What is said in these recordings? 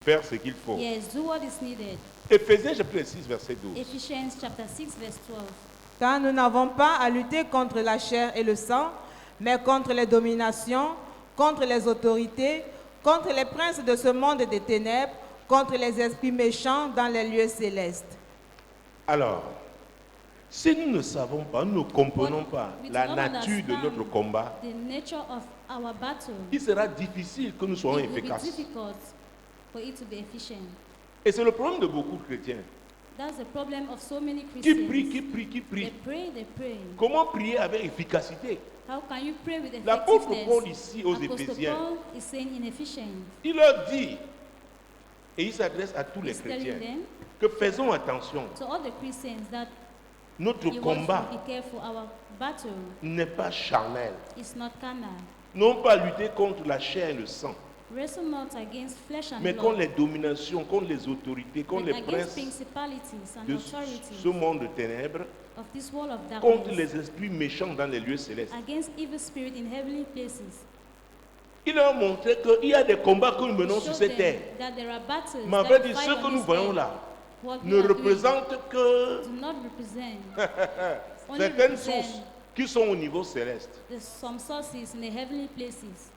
Faire ce qu'il faut. Yes, do what is needed. Éphésiens chapitre 6, verset 12. Ephesians chapter 6, verse 12. Car nous n'avons pas à lutter contre la chair et le sang, mais contre les dominations, contre les autorités, contre les princes de ce monde des ténèbres, contre les esprits méchants dans les lieux célestes. Alors, si nous ne savons pas, nous ne comprenons pas We do la not nature de understand notre combat, The nature of our battle. il sera difficile que nous soyons It will be efficaces. difficult for it to be efficient. Et c'est le problème de beaucoup de chrétiens That's the problem of so many qui Christians. prient, qui prient, qui They prient. pray. Comment prier avec efficacité? How can you pray with L'apôtre Paul effectiveness? ici aux Apostle Éphésiens, Paul is saying in Ephesians, il leur dit, et il s'adresse à tous les he's telling chrétiens, them, que faisons attention, to all the Christians, that notre you want combat to be careful. Our battle n'est pas charnel. is not carnal. Non pas lutter contre la chair et le sang, Wrestle not against flesh and mais contre blood, les dominations, contre les autorités, contre but les against princes principalities and de authorities ce monde de ténèbres, of this world of contre darkness, les esprits méchants dans les lieux célestes. against evil spirit in heavenly places. Il leur montrait qu'il y a des combats que nous menons Show sur cette them terre. that there are battles Mais that en fait, we fight ce on que nous this voyons earth. là What we ne are doing représente que do not represent only certaines represent sources qui sont au niveau céleste. some sources in the heavenly places.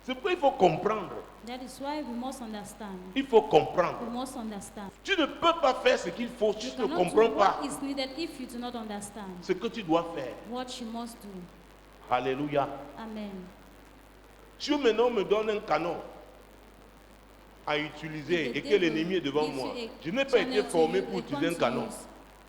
C'est pourquoi il faut comprendre. That is why we must understand. Il faut comprendre. We must understand. Tu ne peux pas faire ce qu'il faut si You tu ne cannot comprends do pas what is needed if you do not understand ce que tu dois faire. what you must do. Alléluia. Amen. Dieu maintenant me donne un canon à utiliser et que l'ennemi est devant moi. Je n'ai pas été formé pour utiliser un canon.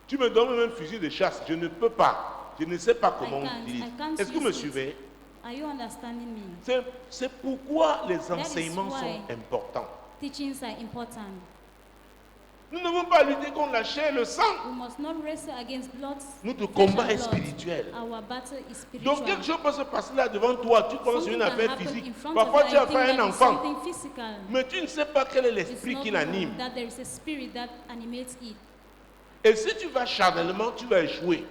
Tu me donnes même un fusil de chasse, je ne peux pas. Je ne sais pas comment on utilise. Est-ce que vous me suivez? Are you understanding me? C'est pourquoi les is enseignements why sont importants. Teachings are important. Nous ne devons pas lutter contre la chair et le sang. We must not wrestle against blood. Notre flesh combat and est blood. spirituel. Our battle is spiritual. Donc quelque chose peut se passer là devant toi, tu penses Something une can affaire happen physique. in front Parfois of tu you, as I fait think un that is enfant, something physical. mais tu ne sais pas quel est It's l'esprit not qui known l'anime. that there is a spirit that animates it. Et si tu vas charnellement, tu vas échouer.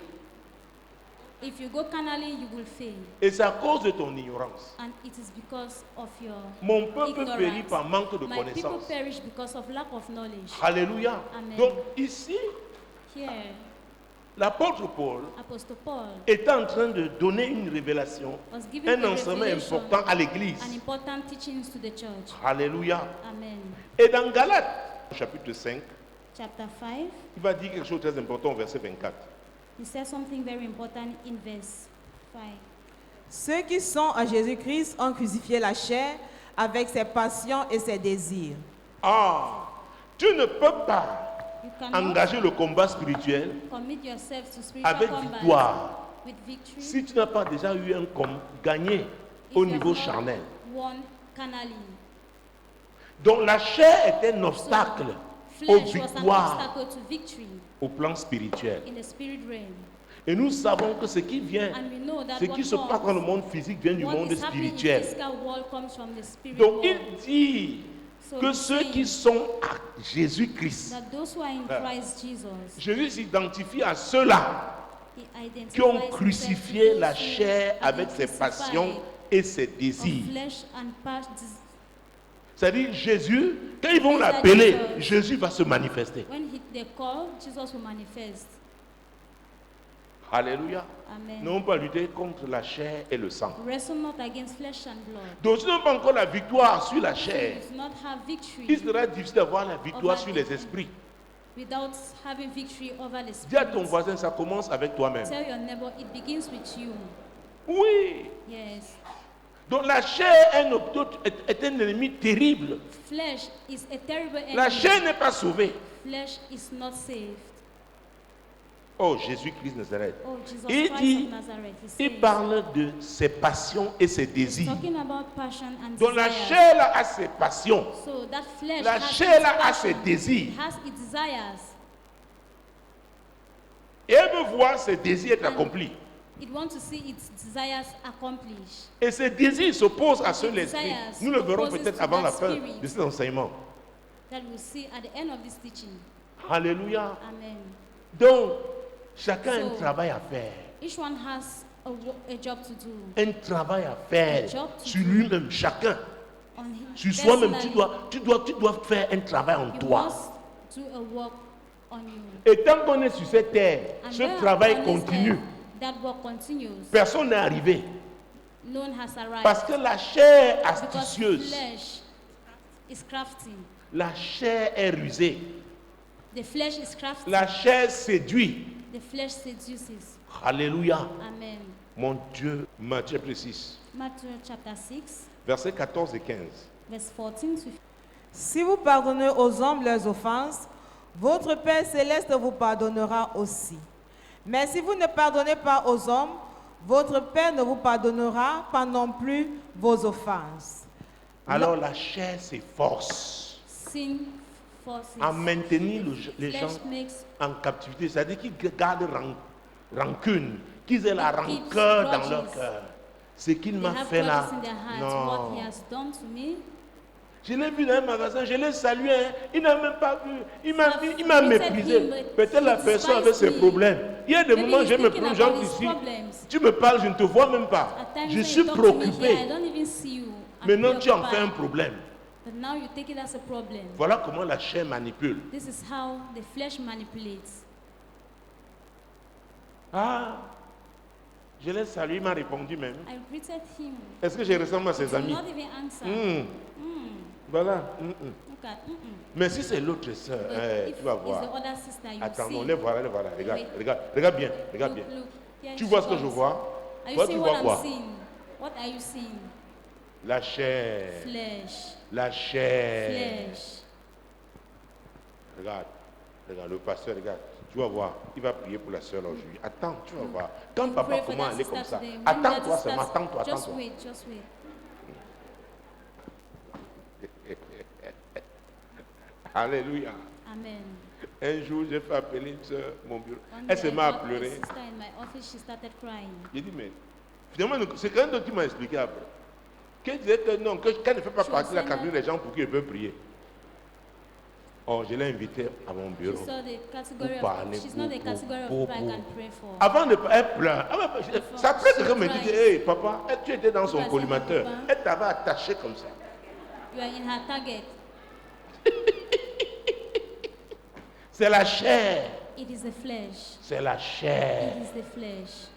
If you go carnally, you will fail. Et c'est à cause de ton ignorance. And it is because of your Mon peuple ignorance. périt par manque de My people connaissance. perish because of lack of knowledge. Alléluia. Amen. Donc ici, Here, l'apôtre Paul Apostle Paul est en train de donner une révélation, was giving un a enseignement revelation important à l'église. and important teachings to the church. Alléluia. Amen. Et dans Galates, chapitre 5, Chapter 5, il va dire quelque chose de très important au verset 24. he says something very important in verse 5. Ceux qui sont en Jésus-Christ ont crucifié la chair avec ses passions et ses désirs. Ah, tu ne peux pas You cannot engager le combat spirituel commit yourself to spiritual avec combat victoire with victory si tu n'as pas déjà eu un gagné if au you have niveau not charnel. won carnally. Donc la chair est un obstacle aux Flesh was an victoires obstacle to victory au plan spirituel. in the spirit realm. Et nous savons que ce qui vient, And we know that ce qui se passe dans le monde physique vient du what monde is happening in the spirituel. physical world comes from the spirit Donc il world. dit So que he's ceux saying qui sont à Jésus-Christ, that those who are in Christ Jesus, Jésus s'identifie à ceux-là he identifies qui ont himself with crucifié those la who chair have avec been ses passions crucified et ses of désirs. flesh and C'est-à-dire Jésus, quand ils vont Is that l'appeler, Jesus? Jésus va se manifester. when they call, Jesus will manifest. Alléluia. Amen. Nous n'avons pas lutter contre la chair et le sang. Wrestle not against flesh and blood. Donc si nous n'avons pas encore la victoire sur la chair, You do not have il victory sera difficile d'avoir la victoire sur les esprits. without having victory over the Dis à ton spirit. voisin, ça commence avec toi-même. Tell your neighbor, it begins with you. Oui. Yes. Donc la chair est un ennemi terrible. Flesh is a terrible enemy. La chair n'est pas sauvée. Flesh is not saved. Oh, Jésus-Christ Nazareth. Oh, Jesus Il Christ dit, of Nazareth. il parle de ses passions et ses He's désirs. talking about passion and Donc la desires. chair là a ses passions. So that flesh La has chair its là a ses passion, désirs. it has its desires. Et elle veut voir ses désirs être accomplis. It wants to see its desires accomplished. Et ces désirs s'opposent à ceux de Its l'esprit. desires Nous le verrons opposes peut-être to avant that la fin spirit. de cet enseignement. That we'll see at the end of this teaching. Alléluia. Amen. Donc, chacun a un So, travail à faire. Each one has a job to do. Un travail à faire A job to sur do. lui-même, chacun. on him. Sur soi-même, Personally, tu dois faire un travail en you toi. must do a work on you. Et tant qu'on est sur cette terre, And ce when travail on this continue. earth, that work continues. Personne n'est arrivé. No one has arrived. Parce que la chair Because astucieuse, flesh is crafty. la chair est rusée, The flesh is crafty. la chair séduit. The flesh seduces. Alléluia. Amen. Mon Dieu, Matthieu 6, Matthew chapter 6, versets 14 et 15. verse 14 to 15. Si vous pardonnez aux hommes leurs offenses, votre Père céleste vous pardonnera aussi. Mais si vous ne pardonnez pas aux hommes, votre Père ne vous pardonnera pas non plus vos offenses. Alors la chair s'efforce Sin forces. à maintenir les Flesh gens makes en captivité. C'est-à-dire qu'ils gardent rancune, qu'ils aient la It keeps rancœur dans grudges. leur cœur. Ce qu'il they m'a have fait là, grudges in their hearts. What non. he has done to me. Je l'ai vu dans un magasin, je l'ai salué, hein. Il n'a même pas vu, il m'a I've méprisé. greeted him, Peut-être la he personne avait ses despised me. problèmes. Il y a des Maybe moments, he's je me thinking prends, about j'entre his ici, problems. tu me parles, je ne te vois même pas. At times Je when suis you talk to me here, I préoccupé. don't even see you. I'm Maintenant, tu en fais un preoccupied. problème. But now you take it as a problem. Voilà comment la chair manipule. This is how the flesh manipulates. Ah, je l'ai salué, il m'a répondu même. I greeted him. Est-ce que je ressemble à He ses did amis? not even answer. Voilà. Look at, Mais si c'est l'autre sœur, But if tu vas it's voir. the other sister, you Attends, see. on les voilà, les voilà. Regarde, Wait. regarde, regarde bien, regarde bien. Look, here Tu she vois ce que je comes. vois? Are you Toi, tu seeing vois what quoi? I'm seeing? What are you seeing? La chair. Flesh. La chair. Flesh. Regarde, regarde, le pasteur, regarde. Tu vas voir, il va prier pour la sœur aujourd'hui. Attends, tu vas voir. Quand You papa pray for comment that aller sister comme ça, today. When attends-toi that seulement, sister- attends-toi, Just attends-toi. wait, just wait. Alléluia. Amen. Un jour, j'ai fait appeler une sœur, mon bureau. One Elle day se I met à got my pleurer. sister in my office, she started crying. J'ai dit, mais finalement, c'est quelqu'un d'autre qui m'a expliqué après. Qu'elle disait que non, que qu'elle ne fait pas Je partie de la sais catégorie pas. des gens pour qui ils peuvent prier. Oh, je l'ai invitée à mon She's bureau. not the category Pour parler, of, she's not the category of people I can pray for. Avant de elle pleure. Ah ouais, ça après quelqu'un me dit, Christ. hey papa, tu étais dans son Parce que collimateur. papa- Elle t'avait attaché comme ça. You are in her target. C'est la chair. It is the flesh. C'est la chair. It is the flesh.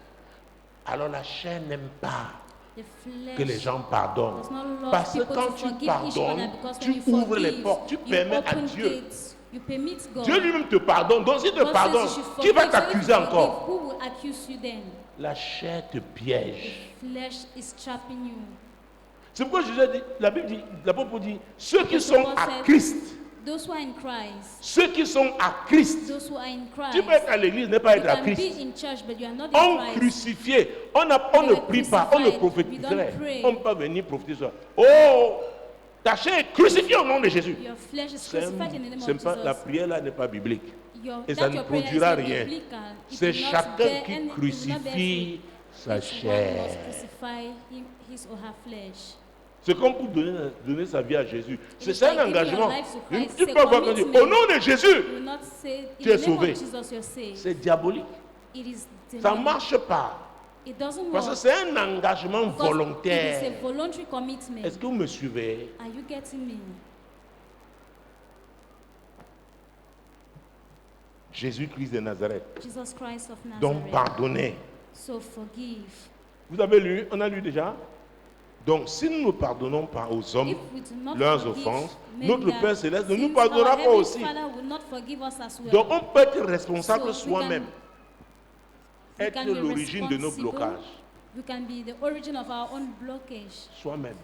Alors la chair n'aime pas The flesh que les gens pardonnent. does not love Parce que people quand to tu forgive each other pardonnes, because tu when you ouvres les forgive, portes, tu you permets à open Dieu. gates, you permit God. Dieu lui-même te pardonne. Donc s'il te God says pardonne, you should qui forgive, va so if t'accuser you forgive, encore? who will accuse you then? La chair te piège. Flesh is trapping you. C'est pourquoi Jésus a dit, la Bible dit, l'apôtre dit, ceux qui Because sont God à said, Christ, Those who are in Christ, ceux qui sont à Christ, those who are in Christ, tu peux être à l'église, ne pas you être à can Christ. be in church, but you are not in On Christ. crucifié, on ne were prie pas, on ne crucified. prophétiserait. We don't pray. On ne peut pas venir prophétiser ça. Oh, ta chair est crucifiée au nom de Jésus. Your flesh is C'est crucified in the name c'est of pas, la Jesus. prière là n'est pas biblique. Et That ça ne your prayer is produira not rien. biblical. It C'est will not chacun bear qui any- it will not bear crucifie fruit. sa Each one chair. must crucify his or her flesh. C'est comme pour donner sa vie à Jésus. C'est is like un giving your engagement. life to Christ. Tu It's peux a voir quand dit, commitment. au nom de Jésus, You will not say, in Tu es the name sauvé. of Jesus, you're saved. c'est diabolique. It is Ça ne demonic. marche pas. It doesn't Parce que work. c'est un engagement Because volontaire. It is a voluntary commitment. Est-ce que vous me suivez? Are you getting me? Jésus-Christ de Nazareth. Jesus Christ of Donc Nazareth. pardonnez. So forgive. Vous avez lu? On a lu déjà? Donc si nous ne pardonnons pas aux hommes If we do not leurs forgive offenses, men notre their Père Céleste ne nous sins, pardonnera our pas Heavenly aussi. Father will not forgive us as well. Donc on peut être responsable So we soi-même. we Être can be l'origine de nos responsible. blocages. We can be the origin of our own blockage. Soi-même.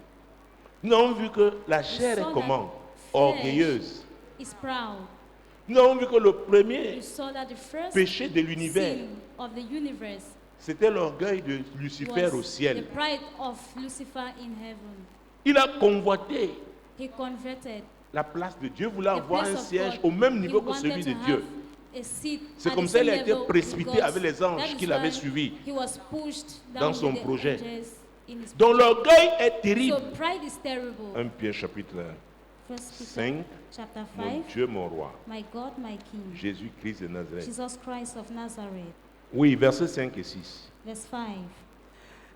Nous avons vu que la chair saw est that comment? flesh Orgueilleuse. Is proud. Nous avons vu que le premier You saw that the first péché de l'univers, sin of the universe c'était l'orgueil de Lucifer was au ciel. the pride of Lucifer in heaven. Il a convoité He converted la place de Dieu, voulait the avoir place un of siège God. au même He niveau que wanted celui to de have Dieu. a seat C'est at comme the ça qu'il a same été level with précipité God. avec les anges That is qu'il avait why suivis he was pushed dans down son with the projet. angels in his Donc project. l'orgueil est terrible. So pride is terrible. 1 Pierre chapitre First Peter 5, chapter mon 5. Dieu, mon roi, My God, my King, Jésus-Christ de Nazareth. Jesus Christ of Nazareth. Oui, versets 5 et 6. Verse 5.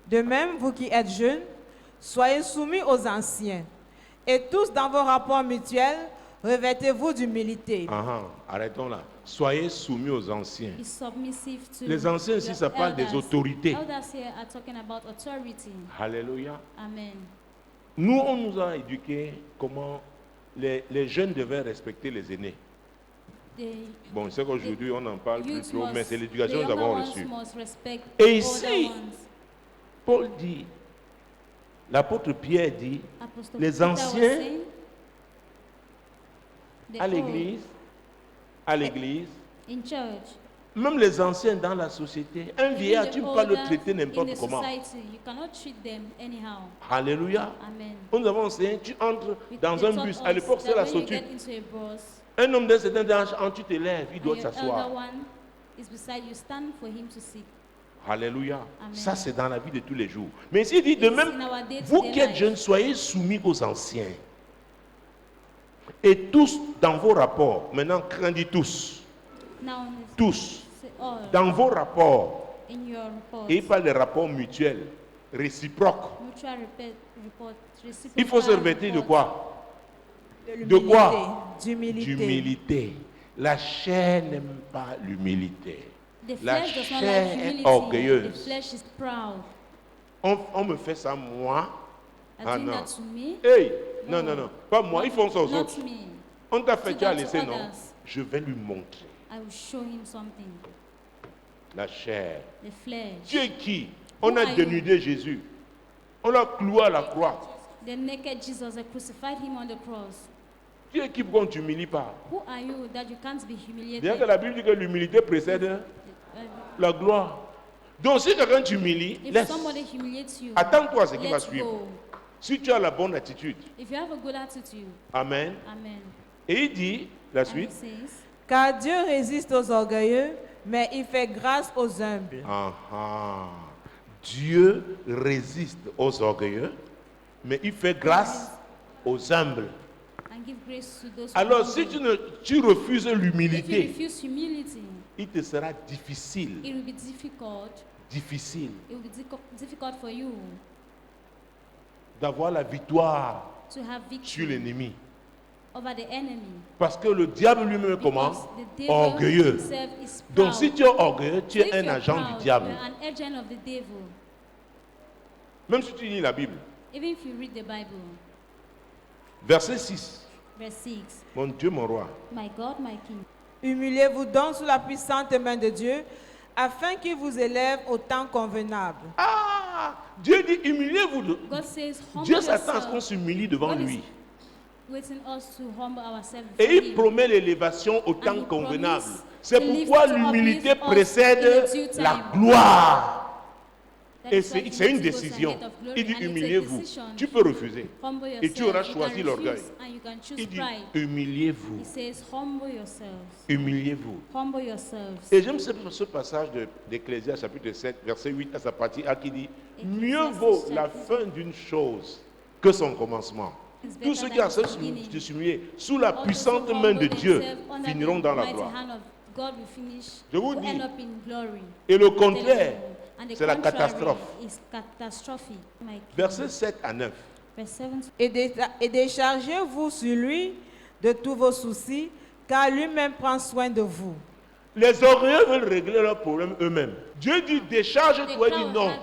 De même, vous qui êtes jeunes, soyez soumis aux anciens. Et tous dans vos rapports mutuels, revêtez-vous d'humilité. Arrêtons là. Soyez soumis aux anciens. Be submissive to Les anciens ici, your ça parle des elders. autorités. Elders here are talking about authority. Alléluia. Amen. Nous, on nous a éduqués comment les jeunes devaient respecter les aînés. The Bon, c'est qu'aujourd'hui, on en parle plus youth trop, mais must- c'est l'éducation the que nous avons younger reçue. ones must respect Et the ici, older ones. Paul dit, l'apôtre Pierre dit, Apostle les Peter was anciens saying, the à old l'église, in church, même les anciens dans la société, un vieillard, tu ne peux pas le traiter in n'importe the comment. society, you cannot treat them anyhow. Alléluia. Amen. Nous avons enseigné, tu entres dans They un taught bus. us À l'époque, c'est that la when you solitude. get into a bus, Un homme d'un certain âge, quand tu te lèves, il and doit your elder s'asseoir. one is beside you, stand for him to sit. Alléluia. Amen. Ça, c'est dans la vie de tous les jours. Mais ici, il dit de It's même, in our day-to-day vous qui êtes life. jeunes, soyez soumis aux anciens. Et tous, dans vos rapports, maintenant, dit tous, Now, tous, say all dans vos rapports, in your report, et il parle des rapports mutuels, réciproques. mutual report, Il faut se reciprocal revêtir de report. quoi? De De quoi? D'humilité. D'humilité. La chair n'aime pas l'humilité. The La flesh does not chair like est humility. orgueilleuse. The flesh is proud. On me fait ça, moi. Are Ah doing non. that to me? Hey, non, non, non, pas moi, ils font ça aux Not autres. me. On t'a fait, Do tu as that to laissé, non? others. Je vais lui montrer. I will show him something. La chair. The flesh. Tu es qui? On Who a are you? dénudé Jésus. On l'a cloué à la croix. The naked Jesus, they crucified him on the cross. Tu es qui pour qu'on ne t'humilie pas? Who are you that you can't be humiliated? Bien que la Bible dit que l'humilité précède la gloire. Donc si quelqu'un t'humilie, If laisse. somebody humiliates you, Attends-toi à ce qui va let suivre. go. Si tu as la bonne attitude. If you have a good attitude, Amen. amen. Et il dit, la And suite. it says, Car Dieu résiste aux orgueilleux, mais il fait grâce aux humbles. Dieu résiste aux orgueilleux, mais il fait grâce aux humbles. and give grace to those who Alors are si humble. tu refuses If you l'humilité, refuse humility, il te sera difficile, it will be difficult. difficile It will be difficult for you d'avoir la victoire to have sur victory l'ennemi. over the enemy. Parce que le diable lui-même est comment? Because the devil Orgueilleux. himself is proud. Donc si tu es orgueilleux, tu So es if un you're agent proud, du diable. you're an agent of the devil. Même si tu lis la Bible. Even if you read the Bible, Verset 6. verse 6, Mon Dieu, mon roi. my God, my King, Humiliez-vous donc sous la puissante main de Dieu, afin qu'il vous élève au temps convenable. Ah! Dieu dit, humiliez-vous. God says, humble Dieu s'attend à ce qu'on yourself. s'humilie devant God is lui. waiting us to humble ourselves Et before il him. promet l'élévation au temps he convenable. promised C'est to lift pourquoi to l'humilité uplift us précède in the due la time. gloire. That Et is why c'est une humility goes décision. ahead of glory, Il dit, and it's a humiliez-vous. decision. Tu peux refuser. Humble Et tu auras yourself. You choisi can l'orgueil. refuse and you can choose Il dit, pride. humiliez-vous. He says, humble yourselves. Humiliez-vous. Humble yourselves. Et j'aime ce passage d'Ecclésiaste chapitre 7, verset 8 à sa partie A qui dit, mieux vaut la fin d'une chose que son commencement. It's Tous better ceux qui than acceptent the beginning. de s'humilier sous la All those puissante who main humble de Dieu themselves under finiront the dans la mighty gloire. hand of God will finish, Je vous will dis, end up in glory. Et le I'm telling contraire, you. And the c'est la contrary catastrophe. is catastrophic. My King. Versets 7 à 9. Verse 7. Et déchargez-vous sur lui de tous vos soucis, car lui-même prend soin de vous. Les orgueilleux veulent régler leurs problèmes eux-mêmes. Dit The décharge-toi, il dit crowd non. had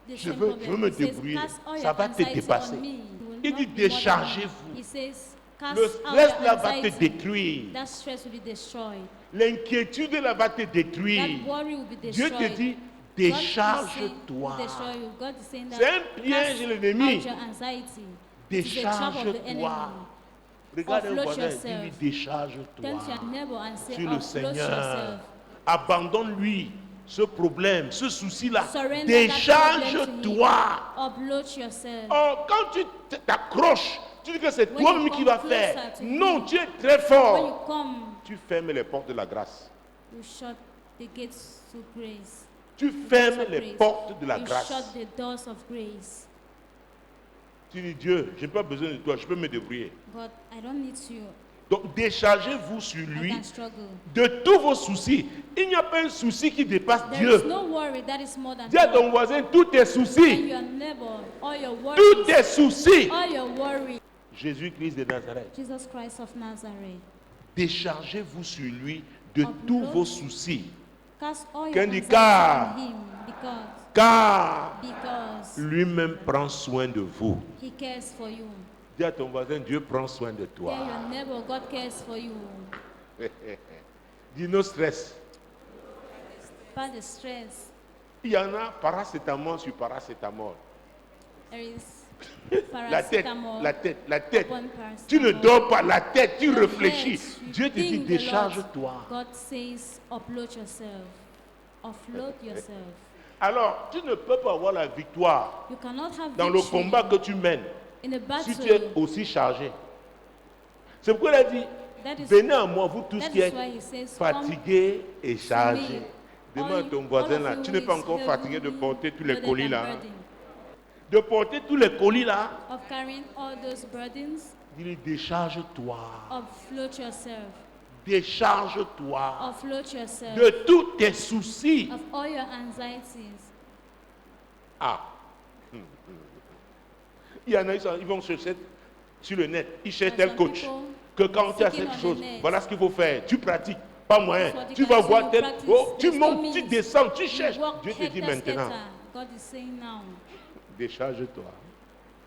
the Je same veux problem. me He says, débrouiller. "Cast all Ça your va te anxiety dépasser." on me. You will Il not dit, be more than déchargez-vous. me. He says, cast Le out stress your là va te anxiety. détruire. That stress will be destroyed. L'inquiétude là va te That détruire. worry will be Dieu destroyed. te dit, God is saying, décharge-toi. destroy you. God is saying that C'est un piège, cast l'ennemi. out your anxiety. It is a trap of the enemy. Décharge-toi. Regarde un Offload voisin, yourself. dis-lui, Turn décharge-toi to your neighbor and say, sur le offload Seigneur. yourself. Abandonne-lui ce problème, ce souci-là. Surrender that problem to him. Décharge-toi. Upload yourself. Oh, quand tu t'accroches, tu dis que c'est When toi-même you qui come vas closer faire. to Non, him. tu es très When you fort. come, Tu fermes les portes de la grâce. you shut the gates to grace. Tu fermes of les grace. portes de la You grâce. shut the doors of grace. Tu dis, Dieu, je n'ai pas besoin de toi, je peux me débrouiller. God, I don't need you. Donc déchargez-vous sur I lui can struggle. de tous vos soucis. Il n'y a pas un souci qui dépasse There is Dieu. no worry that is more than Dis à God. ton voisin, tous tes And soucis, your neighbor, all your tous worries, tes soucis, all your worry, Jésus-Christ de Nazareth. Jesus Christ of Nazareth. Déchargez-vous sur lui de Upload. tous vos soucis. Cast all your Qu'un dit anxiety car. on him Car because lui-même prend soin de vous. he cares for you. Dis à ton voisin, Dieu prend soin de toi. Tell your neighbor, God cares for you. Dis no stress. Pas de stress. Il y en a paracétamol sur paracétamol. There is La tête, paracetamol la tête, la tête. upon Tu ne paracetamol. dors pas, la tête, tu Your réfléchis. head, you Dieu te dit, think a lot. décharge-toi. God says, upload yourself. Offload yourself. Alors, tu ne peux pas avoir la victoire You cannot have dans le victory combat que tu mènes in a si tu es battle. aussi chargé. C'est pourquoi il a dit, That is, venez à moi, vous tous that qui is êtes why he says, fatigués et chargés. me, Demande à ton voisin all là, of tu you n'es pas who is encore heavy, fatigué de porter tous les loaded colis and là. burdened. De porter tous les colis là. Of carrying all those burdens, Dis-lui, décharge-toi. offload yourself. Décharge-toi Offload yourself de tous tes soucis. of all your anxieties. Ah. Il y en a, ils vont chercher sur le net. Ils cherchent tel Some coach. people Que quand tu as seeking cette on chose, the net. voilà ce qu'il faut faire. Tu pratiques. Pas moyen. That's what Tu you vas can voir do, tel. practice. Oh, tu There's no montes, tu means. descends, tu You cherches. walk Dieu te dit hectare, maintenant, scatter. God is saying now, décharge-toi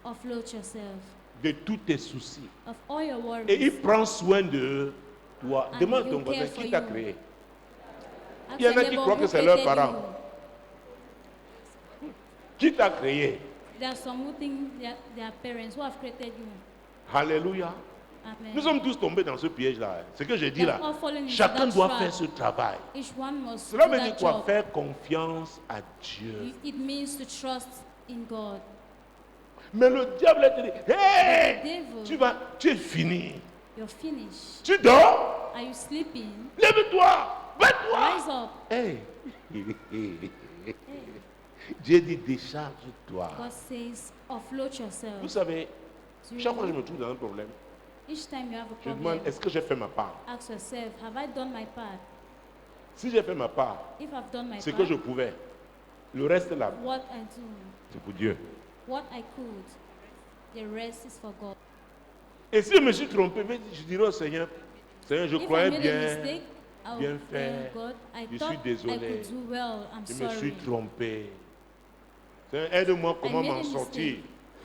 offload yourself de tous tes soucis. of all your worries. Et il prend soin de toi. And Demande à he'll ton voisin care for qui t'a you. créé. Ask Il y en a your qui neighbor croient que who c'est leurs created parents. you. Qui t'a créé? There are some who think they are parents who have created you. Alléluia. Amen. Nous sommes tous tombés dans ce piège-là. Ce que j'ai dit We là. are all fallen into Chacun that doit trap. faire ce travail. Each one must Cela do veut that dire quoi? job. Faire confiance à Dieu. It means to trust in God. Mais le diable te dit, hey, Devil, tu es fini. you're finished. Tu dors? Are you sleeping? Lève-toi, Rise va-toi. up. Hey. Dieu dit, décharge-toi. God says, offload Vous yourself. savez, Do you chaque fois que know? je me trouve dans un problème, Each time you have a je problem, demande, est-ce que j'ai fait ma part? ask yourself, have I done my part? Si j'ai fait ma part, If I've done my c'est que part, je pouvais. Le reste là, what I do, c'est pour Dieu. what I could, the rest is for God. Et si je me suis trompé, je dirais au Seigneur, Seigneur, je If I croyais made a bien, mistake, I bien will fait. thank God. I Je thought suis désolé. I could do well. I'm je me suis sorry. trompé. Seigneur, aide-moi I comment made a m'en mistake. sortir.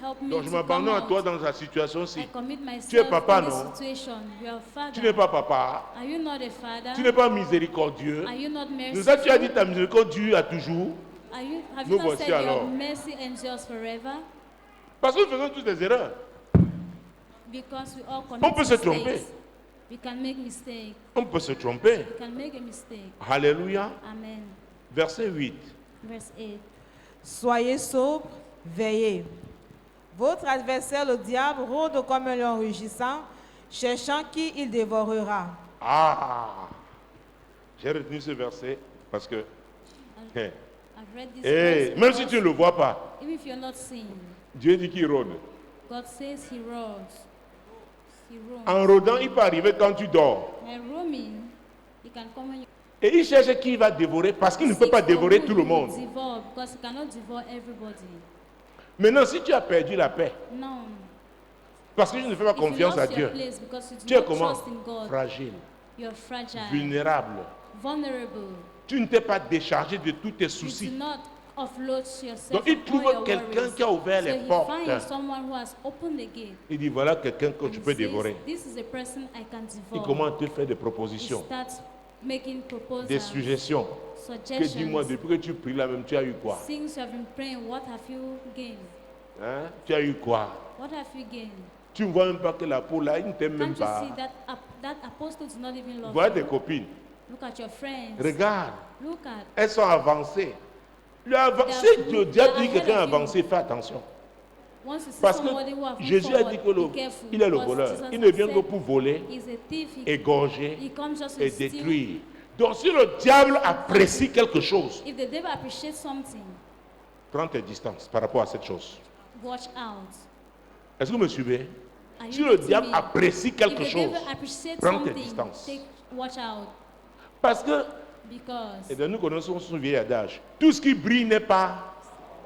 Help me Donc je to come m'abandonne à toi out. dans la situation I ci. commit myself Tu es papa, in this non? situation. You are father. Tu n'es pas papa. Are you not a father? Tu n'es pas miséricordieux. Are you not C'est ça tu as dit merciful? ta miséricorde dure à toujours. Have Nous you not voici said your alors. mercy endures forever? Parce que nous faisons tous des erreurs. Because we all commit On peut se mistakes. tromper. We can make mistakes. On peut se tromper. We can make a mistake. Alléluia. Amen. Verset 8. Verse 8. Soyez sobres, veillez. Votre adversaire, le diable, rôde comme un lion rugissant, cherchant qui il dévorera. Ah, j'ai retenu ce verset parce que, I've read this même verse si tu ne le vois pas, even if you're not seeing, Dieu dit qu'il rôde. God says he roars. He roams. En rôdant, il peut arriver quand tu dors. And roaming, he can come when you Et il cherche qui il va dévorer parce qu'il ne peut pas dévorer tout le monde. Devour, because he cannot devour everybody. Maintenant, si tu as perdu la paix, No. parce que tu ne fais pas If you confiance lost à your Dieu, place because you do tu es not comment? trust in God, Fragile, you're fragile, vulnérable. vulnerable. Tu ne t'es pas déchargé de tous tes You do soucis. not offload yourself. Donc il from trouve all your quelqu'un worries. qui a ouvert So les he portes. finds someone who has opened the gate. Il dit voilà quelqu'un que tu and peux says, dévorer. This is a person I can Il devour. commence à te faire des He propositions, starts making proposals, des suggestions. Que dis-moi, suggestions. depuis que tu pries là même, tu as eu quoi? Since you have been praying, what have you gained? Hein? Tu as eu quoi? What have you gained? Tu ne vois même pas que la peau là, il ne t'aime même Can't you pas. see that apostle does not even love Vois you? tes copines. Look at your friends. Regarde, Look at. elles sont avancées. Si le diable dit que quelqu'un est avancé, fais attention. Once you see Parce que somebody who have moved Jésus a forward, dit que be careful, il est le because voleur. Jesus Il ne vient said que pour voler, he's a thief. égorger He comes just to et steal. détruire. Donc si le diable apprécie quelque chose, If the devil appreciates something, prends tes distances par rapport à cette chose. watch out. Est-ce que vous me suivez? Are Si you le getting diable me? apprécie quelque If the chose, devil appreciates prends tes something, distances. watch out. Parce que, Because et bien, nous connaissons ce vieil adage, tout ce qui brille n'est pas.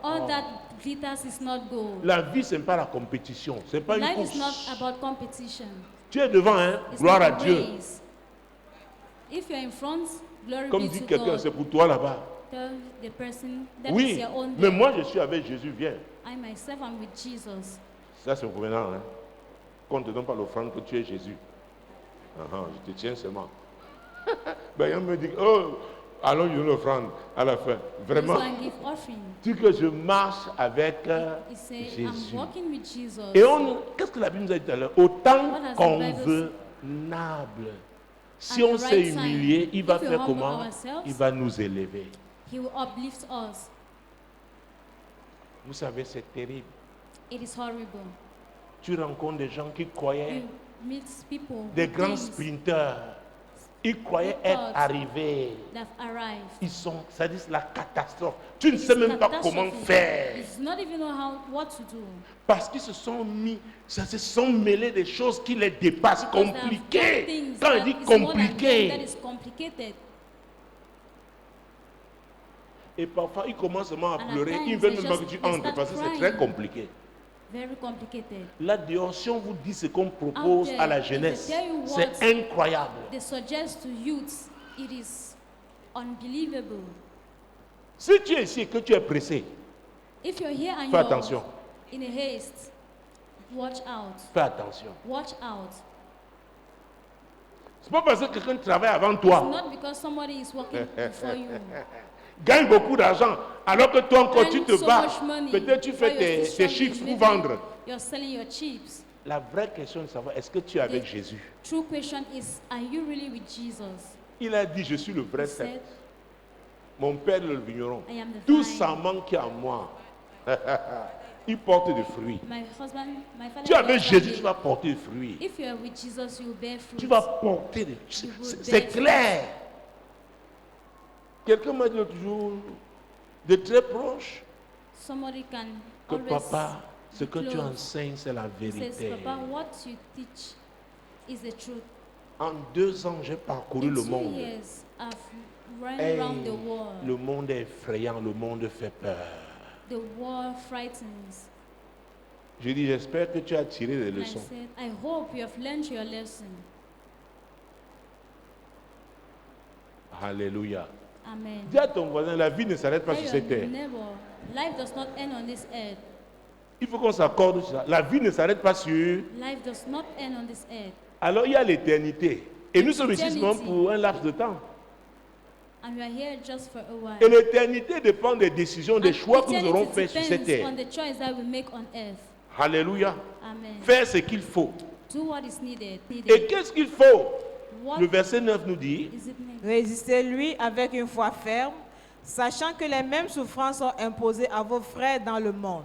all that glitters is not gold. La vie, ce n'est pas la compétition. Ce n'est pas une Life is not course. about competition. Tu es devant, hein? It's Gloire not à a Dieu. race. If you're in front, glory Comme be dit to quelqu'un, God. c'est pour toi là-bas. Tell the person that is Oui, your own mais day. moi je suis avec Jésus, viens. I myself am with Jesus. Ça c'est convenant, hein? Qu'on ne te donne pas l'offrande que tu es Jésus. Je te tiens seulement. Ben, il me dit, oh, allons lui donner l'offrande à la fin. Vraiment. So I give offering. Tu que je marche avec He said, Jésus. I'm walking with Jesus. Et qu'est-ce que la Bible nous a dit tout à l'heure? Autant What has the convenable. Si At on the s'est right time, humilié, il va if we faire humble comment? ourselves, Il va nous élever. He will uplift us. Vous savez, c'est terrible. It is horrible. Tu rencontres des gens qui croyaient, You meet people des who grands think sprinteurs, ils croyaient They être thought arrivés. they've arrived. Ils sont, ça dit c'est la catastrophe. Tu ne It's sais même pas comment catastrophe. faire. It's not even know what to do. Parce qu'ils se sont mis, ça se sont mêlés des choses qui les dépassent, Because they have compliquées. done things Quand that il dit is more than them, that compliqué, is complicated. et parfois ils commencent seulement à And at pleurer, times, ils veulent they même pas que just- tu they entres start parce que c'est crying. très compliqué. Very complicated. Là dehors, si on vous dit ce qu'on propose Out à la there, jeunesse, if they tell you c'est what incroyable. They suggest to youths, it is unbelievable. Si tu es ici et que tu es pressé, If you're here and fais you're attention, in a haste, watch out. fais attention. Watch out. C'est pas parce que quelqu'un travaille avant It's toi, not because somebody is working before you. gagne beaucoup d'argent, alors que toi encore tu Earn te so bats. much money Peut-être tu fais while you're tes still chiffres struggling. pour Maybe vendre. You're selling your chips. La vraie question est de savoir, est-ce que tu es avec The Jésus? true question is, are you really with Jesus? Il a dit, je suis le vrai He said, cep. Mon père le vigneron. I am the Tout vine. sarment qui est en moi, il porte des fruits. My husband, my father. Tu es avec was Jésus, happy. tu vas porter des fruits. If you are with Jesus, you will bear fruit. Tu vas porter des You will c'est bear clair. Quelqu'un m'a dit l'autre jour, de très proche, Somebody can que always papa, ce be que tu close. enseignes, c'est la He says, vérité. Papa, what you teach is the truth. En 2 ans, j'ai parcouru In le 2 monde. years, I've run Hey, around the world. le monde est effrayant, le monde fait peur. The world frightens. Je dis, j'espère que tu as tiré des And I leçons. said, I hope you have learned your lesson. Alléluia. Amen. Dis à ton voisin, la vie ne s'arrête pas Tell sur your cette terre. neighbor, life does not end on this earth. Il faut qu'on s'accorde sur ça. La vie ne s'arrête pas sur... Life does not end on this earth. Alors il y a l'éternité. Et nous sommes ici seulement Eternity. pour un laps de temps. And we are here just for a while. Et l'éternité dépend des décisions, des And choix que nous aurons eternity faits sur cette depends terre. on the choice that we make on earth. Alléluia. Amen. Faire ce qu'il faut. Do what is needed. Et qu'est-ce qu'il faut? What Le verset 9 nous dit, is it needed? Résistez-lui avec une foi ferme, sachant que les mêmes souffrances sont imposées à vos frères dans le monde.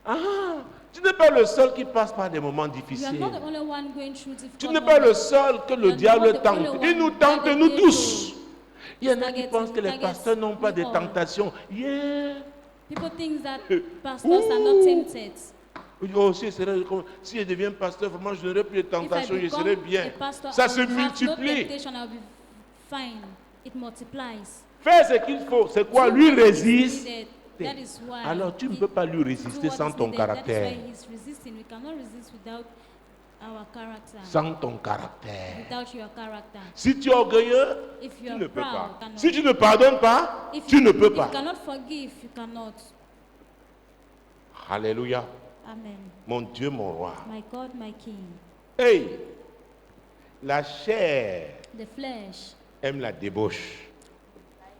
ah, tu n'es pas le seul qui passe par des moments You are difficiles. not the only one going through difficult Tu n'es pas le moments. seul que You le are diable not the tente. only Il one nous tente, that nous the tous. devil Il y en a qui targets, pensent que les targets pasteurs n'ont pas we de all. tentations. Yeah. People think that pastors are not tempted. Oh, si je deviens pasteur, vraiment, je n'aurai plus de If I tentations, je become serai a bien. pastor, Ça I se will have no multiplie. temptation, I will be fine. It multiplies. Fais ce qu'il faut. C'est quoi? Do Lui what is résiste. needed. That is why Alors tu ne he- peux pas lui do résister what sans is ton needed. That is caractère. why he's resisting. We cannot resist without our character. Sans ton caractère. Without your character. Si tu es orgueilleux, If tu you are ne peux proud, pas. you cannot. Si tu ne pardonnes pas, If tu you, ne peux if pas. you cannot forgive, you cannot. Alléluia. Amen. Mon Dieu, mon roi. My God, my King. Hey, la chair The flesh aime la débauche.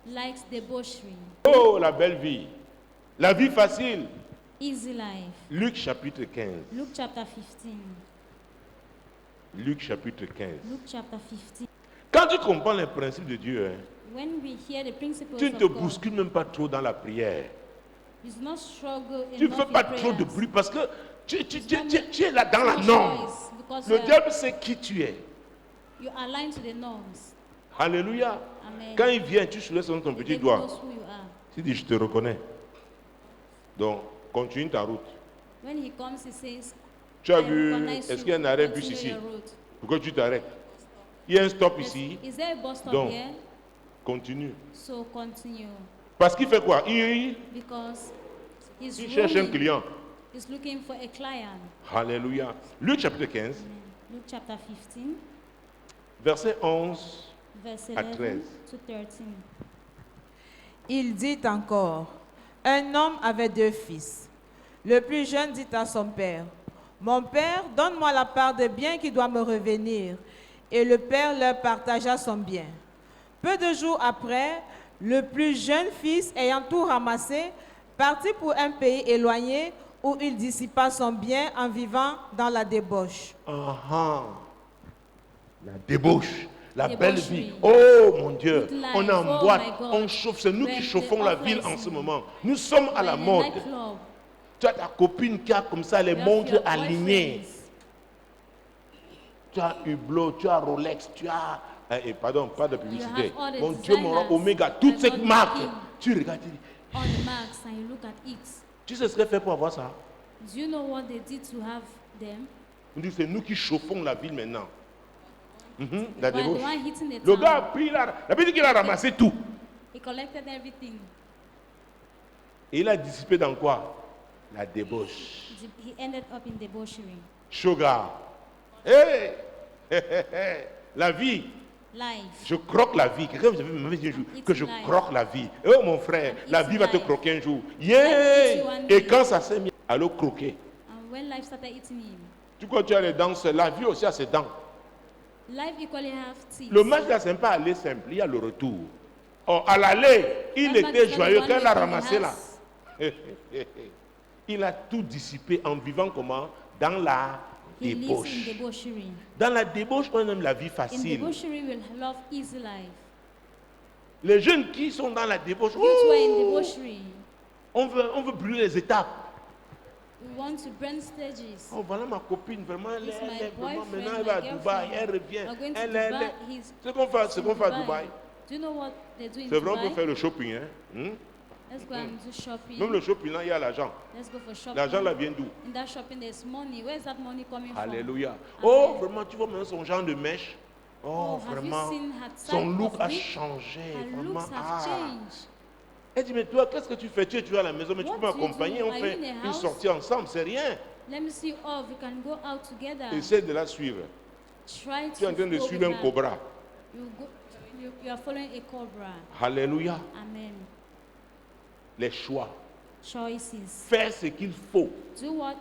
likes debauchery, Oh, la belle vie. La vie facile. easy life. Luc chapitre 15. Luke chapter 15. Luc chapitre 15. Luke chapter 15. Quand tu comprends les principes de Dieu, hein, When we hear the principles tu ne of te God, bouscules même pas trop dans la prière. you do not struggle Tu ne enough fais in pas trop de prayers. bruit parce que tu es là dans la No norme. choice, because Le diable sait qui tu es. you are aligned to the norms. Alléluia. Amen. Quand il vient, tu soulèves ton The petit devil doigt. knows who you are. Tu dis, je te reconnais. Donc, continue ta route. When he comes, he says, Tu as I vu, recognize est-ce you. qu'il y a un arrêt bus Continue ici? your route. Pourquoi tu t'arrêtes? Il y a un stop Yes. ici. Is there a bus stop Donc, here? continue. So continue. Parce qu'il fait quoi? Il Because He's Il cherche un roaming. client. He's looking for a client. Alléluia. Luc chapitre 15, Amen. Luke chapter 15, verset 11 verse à 11 13. to 13. Il dit encore, un homme avait 2 fils. Le plus jeune dit à son père, mon père, donne-moi la part des biens qui doit me revenir. Et le père leur partagea son bien. Peu de jours après, le plus jeune fils, ayant tout ramassé, partit pour un pays éloigné où il dissipa son bien en vivant dans la débauche. La débauche, la belle vie. Débaucherie. Oh mon Dieu, Good life. on est en Oh boîte, my God. on chauffe. C'est nous qui When chauffons the la offer ville is en ce in. moment. Nous sommes à la We're in mode. a nightclub. Tu as ta copine qui a comme ça les You have montres your alignées. boyfriends. Tu as Hublot, tu as Rolex, tu as... pardon, pas de publicité. have all the Mon Dieu, mon roi, designers Omega, toutes that ces God marques. gave. Tu regardes, tu dis, On the marks and you look at it. tu sais ce qu'elle fait pour avoir ça? Do you know what they did to have them? On dit, c'est nous qui chauffons la ville maintenant. La While the débauche. one hitting the Le gars a town, pris, la Bible dit qu'il a ramassé tout. he collected everything. Et il a dissipé dans quoi? La débauche. He ended up in debauchery. Sugar. Hey! La vie. Life. Je croque la vie. Quelqu'un m'avait dit un jour It's que je life. croque la vie. Oh mon frère, la It's vie va te life. croquer un jour. Life Yeah! eats you one Et day. quand ça s'est mis à le croquer, And when life started eating him, tu vois, tu as les dents, la vie aussi a ses dents. life equally have teeth. Le match là, c'est pas aller simple, il y a le retour. Oh, à l'aller, il That man était is not joyeux. the Quand one il a making the ramassé là, house. il a tout dissipé en vivant comment? Dans la He lives in débauche. debauchery. Dans la débauche, on aime la vie In facile. debauchery, we'll love easy life. Les jeunes qui sont dans la débauche, Youth who are in ouh, debauchery, on veut brûler les étapes. we want to burn stages. Oh, voilà ma copine, vraiment, elle, It's elle my est vraiment, boyfriend, maintenant elle my va à Dubaï, girlfriend. elle revient. We're going to Elle, Dubai. He's ce qu'on fait, ce in qu'on fait à Dubaï, Do you know what they do in c'est vrai, on peut Dubai? faire le shopping. Hein? Let's go and do shopping. Même le shopping, là, il y a l'argent. Let's go for shopping. L'argent là vient d'où? In that shopping, there's money. Where is that money coming from? Alléluia. Amen. Oh, vraiment, tu vois maintenant son genre de mèche. Oh, have you vraiment, seen her son type look of a wig? changé. Her Vraiment, looks have changed. Elle dit, mais toi, qu'est-ce que tu fais? Tu es toujours à la maison, mais tu What peux do you m'accompagner, do? on Are fait you in a une house? sortie ensemble, c'est rien. Let me see you off. We can go out together. Essaie de la suivre. Try Tu es en to train de go suivre with un her. cobra. You are following a cobra. Alléluia. Amen. Les choix. Choices. Faire ce qu'il faut. Do what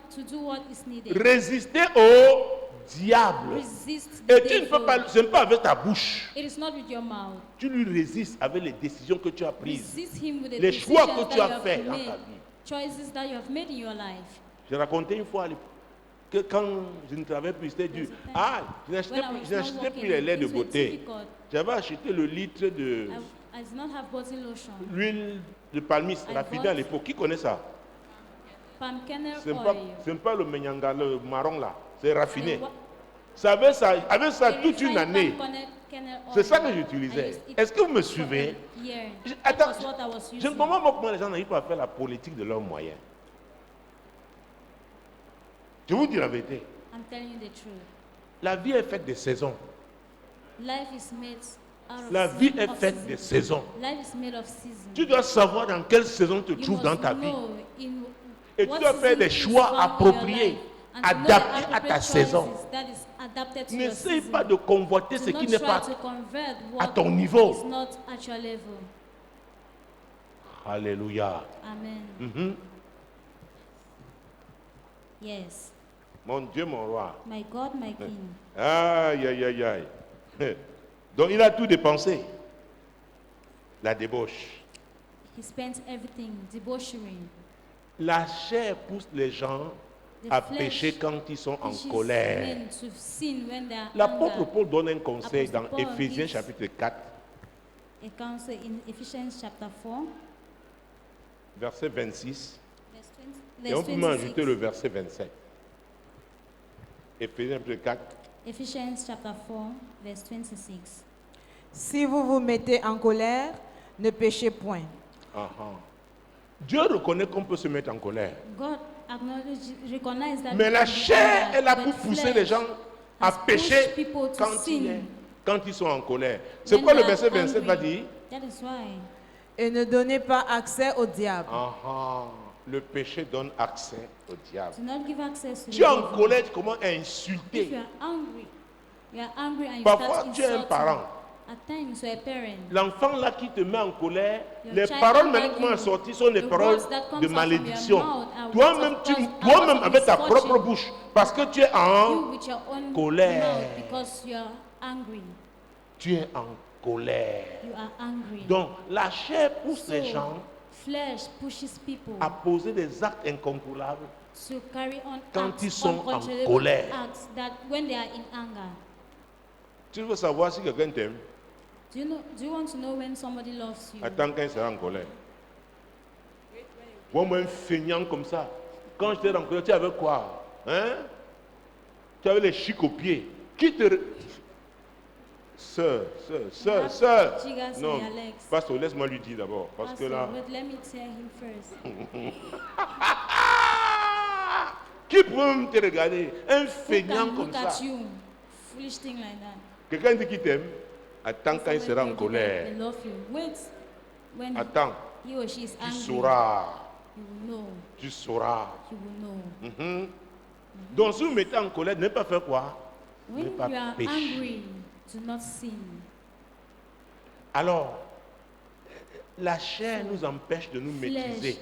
is needed. Résister au diable. Resist the Et tu ne devil. peux pas, ce n'est pas avec ta bouche. It is not with your mouth. Tu lui résistes avec les décisions que tu as prises. Resist him with the Les choix decisions que tu that as you have faits dans made. ta vie. Choices that you have made in your life. J'ai raconté une fois que quand je ne travaillais plus, c'était dur. Ah, je n'achetais When I was plus, je not n'achetais working, plus les laits de things were beauté. difficult. J'avais acheté le litre de I did not have body lotion. l'huile de palmiste I raffinée bought- à l'époque. Qui connaît ça? Palm kernel Ce n'est pas, oil. ce n'est pas le menyanga, le marron là. C'est raffiné. And what- Ça avec ça the toute une refined année. palm kernel oil. C'est ça que I j'utilisais. used it Est-ce que vous me for suivez? a year. Je- That Attends, was what I was je ne using. comprends pas comment les gens n'arrivent pas à faire la politique de leurs moyens. Je vous dis la vérité. I'm telling you the truth. La vie est faite de saisons. Life is made out of La vie season- est of faite season. de saisons. Life is made of season. Tu dois savoir dans quelle saison tu te You trouves must dans ta vie. know in Et tu what dois faire season des is choix found in your appropriés, life. And to know the adaptés à ta appropriate saison. choices that is adapted to your N'essaye season. pas de convoiter Do ce not qui n'est try pas to convert à what ton niveau. is not at your level. Alléluia. Amen. Mhm. Yes. Mon Dieu, mon roi. My God, my King. Aïe, aïe, aïe, aïe. Donc il a tout dépensé. La débauche. He spent everything, debauchery. La chair pousse les gens The à flesh pécher quand ils sont en pushes colère. men to sin when they are L'apôtre angry. Paul donne un conseil Apostle dans Paul Éphésiens gives- chapitre 4, A counsel in Ephesians chapter 4, verset 26. verse 20, Et on verse peut m'ajouter 26. le verset 27. Éphésiens chapitre 4. Ephesians chapter 4, verse 26. Si vous vous mettez en colère, ne péchez point. Ah, ah. Dieu reconnaît qu'on peut se mettre en colère. God recognize that Mais we la can be chair angry, est là but pour pousser flesh les gens à has pécher pushed people to quand, sin quand ils sont en colère. C'est when quoi le they are verset 27 va angry. dire? That is why Et ne donnez pas accès au diable. Ah, ah. Le péché donne accès au diable. Do not give access to the Tu es en devil. colère, tu commences à If insulter. you are angry and you Parfois, start tu es un insulting. parent. At times, you're a parent. L'enfant là qui te met en colère, Your les child paroles anger maintenant qui vont you. sortir sont des The paroles words that comes de out from your malédiction. mouth are Toi-même, words of curse, toi-même words of avec ta misfortune. propre bouche, parce que tu es You en with your own colère. mouth because you're angry. Tu es en colère. You are angry. Donc, la chair pousse les gens Flesh pushes people à poser des actes incontrôlables. to carry on Quand acts, ils sont en uncontrollable colère. acts that when they are in anger. Tu veux savoir si quelqu'un t'aime, Do you want to know when somebody loves you? attends quand il sera en colère. Moi, un feignant comme ça. Quand j'étais en colère, tu avais quoi? Hein? Tu avais les chics aux pieds. Qui te... Sœur. Jiggers Non, in your legs. pasteur, laisse-moi lui dire d'abord. Parce que Pastor, là... wait, let me tell him first. Qui peut même te regarder? Un Who feignant can comme look ça. at you? Foolish thing like that. Quelqu'un dit qu'il t'aime. Attends quand il sera en colère. They love you. Wait, when Attends, he or she is tu angry, sauras. you will know. Tu sauras. You will know. Mhm. Donc si vous mettez en colère, ne pas faire quoi? When Ne pas you are pécher. angry, do not sin. Alors, la chair nous empêche de nous maîtriser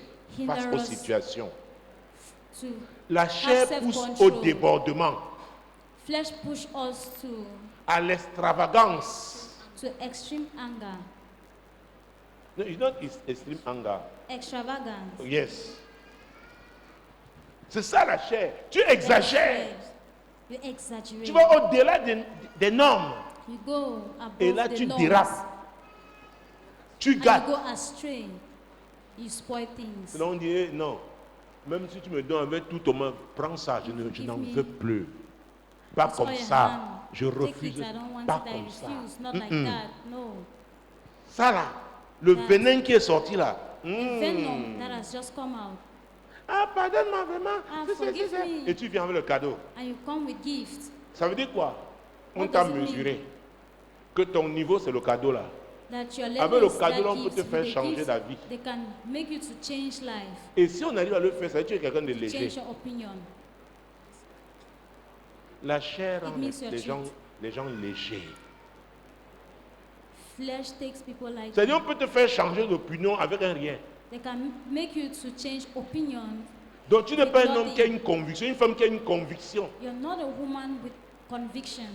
face aux situations. To La chair have pousse au self-control. débordement, Flesh push us à l'extravagance. to extreme anger, No, it's not extreme anger. extravagance. Yes. C'est ça la chair. Tu exagères. You exaggerate. Tu vas au-delà des normes. You go above Et là, the tu norms. dérapes. Tu And you gâtes. go astray. You spoil things. Là, on dit, eh, non. Même si tu me donnes avec tout ton main, prends ça, je Give n'en me veux plus. Pas That's comme all your ça. hand. Je Take refuse. it, I don't want Pas it, I comme ça. refuse. Not like that. No. Ça là, le That- venin qui est sorti là. The venom that has just come out. Ah, pardonne-moi vraiment. Ah, C'est ça, forgive c'est ça. me. Et tu viens avec le cadeau. And you come with gifts. Ça veut dire quoi? On What t'a does it mean? mesuré. Que ton niveau, c'est le cadeau là. That your Avec level le is cadeau, that là, on peut te gift. faire With the changer gifts, la vie. they can make you to change life. Et si on arrive à le faire, ça veut dire que tu es quelqu'un de léger. Change your opinion. La chair It rend means you're les gens légers. Flesh takes people like C'est-à-dire, on peut te faire changer d'opinion avec un rien. they can make you to change opinion. Donc, tu n'es pas un homme Nothing. qui a une conviction, une femme qui a une conviction. You're not a woman with conviction.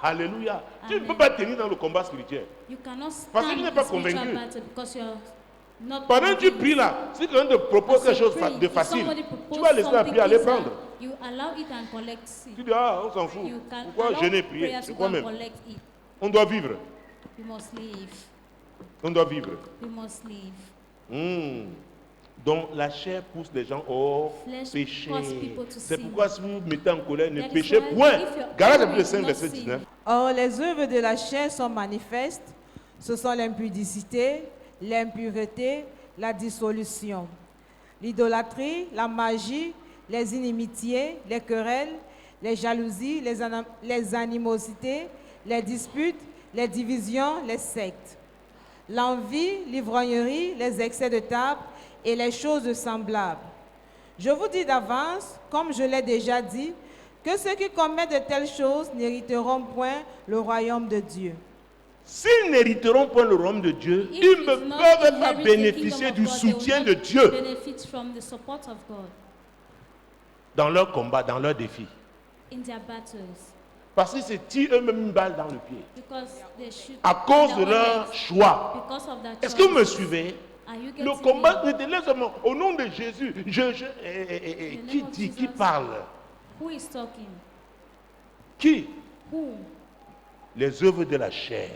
Alléluia. Tu ne Amen. peux pas tenir dans le combat spirituel. You cannot Parce que tu stand n'es in pas spiritual convaincu. battle because you're not Pendant que tu convinced. pries là, si quelqu'un te propose As quelque you chose pray, de if facile, somebody tu proposes vas laisser la something prière aller easy, prendre. you allow it and collect it. Tu dis, ah, on s'en fout. You can Pourquoi allow jeûner, prier? prayers C'est to quoi go and même? collect it. On doit vivre. We must live. On doit vivre. We must live. Hmm. Donc la chair pousse les gens au Flesh péché. causes people to C'est sin. pourquoi si vous vous mettez en colère, ne That is péchez why point. if you're Galates angry, chapitre 5, do not verset sin. 19. Or, les œuvres de la chair sont manifestes. Ce sont l'impudicité, l'impureté, la dissolution, l'idolâtrie, la magie, les inimitiés, les querelles, les jalousies, les animosités, les disputes, les divisions, les sectes, l'envie, l'ivrognerie, les excès de table et les choses semblables. Je vous dis d'avance, comme je l'ai déjà dit, que ceux qui commettent de telles choses n'hériteront point le royaume de Dieu. S'ils n'hériteront pas le royaume de Dieu, If ils you ne do not peuvent pas inherit the bénéficier kingdom du of God, they will soutien not de Dieu benefit from the support of God dans leur combat, dans leurs défis. in their battles. Parce qu'ils se tirent eux-mêmes une balle dans le pied Because they shoot à cause de their leur legs. choix. Because of their Est-ce que vous me choices. suivez? Are you Le getting combat me? ne te laisse seulement au nom de Jésus. Qui of dit, qui Jesus. parle? Who is talking? Qui? Who? Les œuvres de la chair.